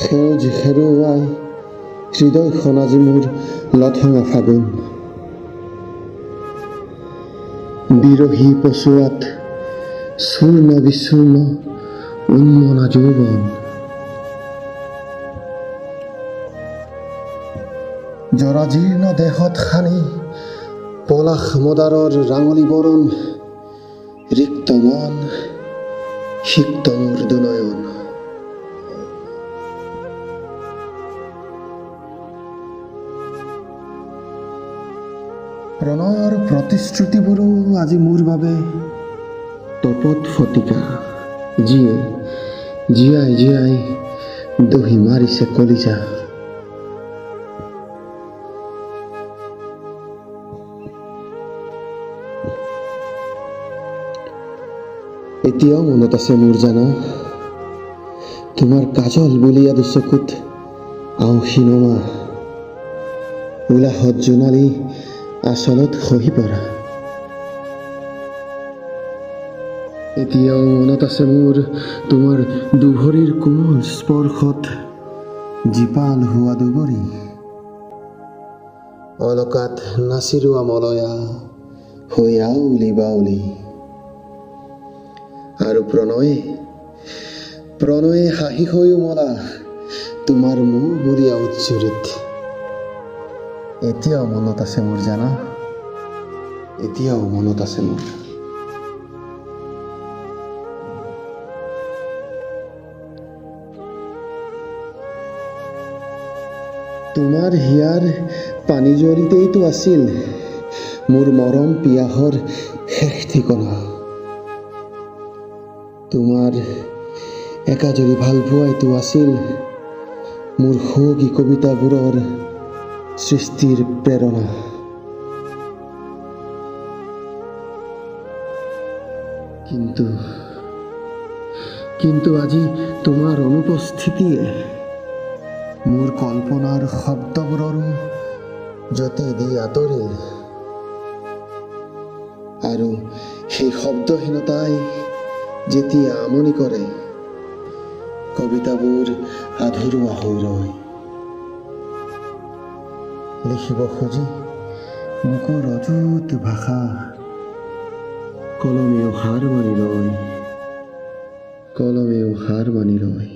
সেউজ হেৰুৱাই হৃদয়খন আজি মোৰ লঠঙা ফাগুন। বিৰহী পচুৱাত চূৰ্ণ বিচূৰ্ণ উন্মনা যৌৱন। জৰাজীৰ্ণ দেহত সানি পলাশ মদাৰৰ ৰাঙলী বৰণ। ৰিক্ত মন সিক্ত মোৰ দুনয়ন। প্ৰণয়ৰ প্ৰতিশ্ৰুতিবোৰো আজি মোৰ বাবে তপত ফটিকা, যিয়ে জীয়াই জীয়াই দহি মাৰিছে কলিজা। এতিয়াও মনত আছে মোৰ জানা, তোমাৰ কাজল বলিয়া দুচকুত আউসী নমা। উলাহত জোনালী আচলত খহি পৰা। এতিয়াও মনত আছে মোৰ তোমাৰ দুভৰিৰ কোমল স্পৰ্শত জীপাল হোৱা দুবৰি। অলকাত নাচিৰোৱা মলয়া হৈ আউলি বাউলি। আৰু প্ৰণয়ে হাঁহি হৈ উমলা তোমাৰ মুখ বুলিয়া উৎচুৰিত। এতিয়াও মনত আছে মোৰ জানা, এতিয়াও মনত আছে মোৰ। তোমাৰ হিয়াৰ পানী জৰিতেইতো আছিল মোৰ মৰম পিয়াহৰ শেষ ঠিকনা। তোমাৰ একাজৰি ভাল পোৱাইতো আছিল মোৰ সৌগী কবিতাবোৰৰ সৃষ্টিৰ প্ৰেৰণা। কিন্তু আজি তোমাৰ অনুপস্থিতিয়ে মোৰ কল্পনাৰ শব্দবোৰৰো জ্যোতি দি আঁতৰিল। আৰু সেই শব্দহীনতাই যেতিয়া আমনি কৰে, কবিতাবোৰ আধৰুৱা হৈ ৰয়। লিখিব খুজি বুকুৰ অযুত ভাষা কলমেও হাৰ মানি লয়, কলমেও হাৰ মানি লয়।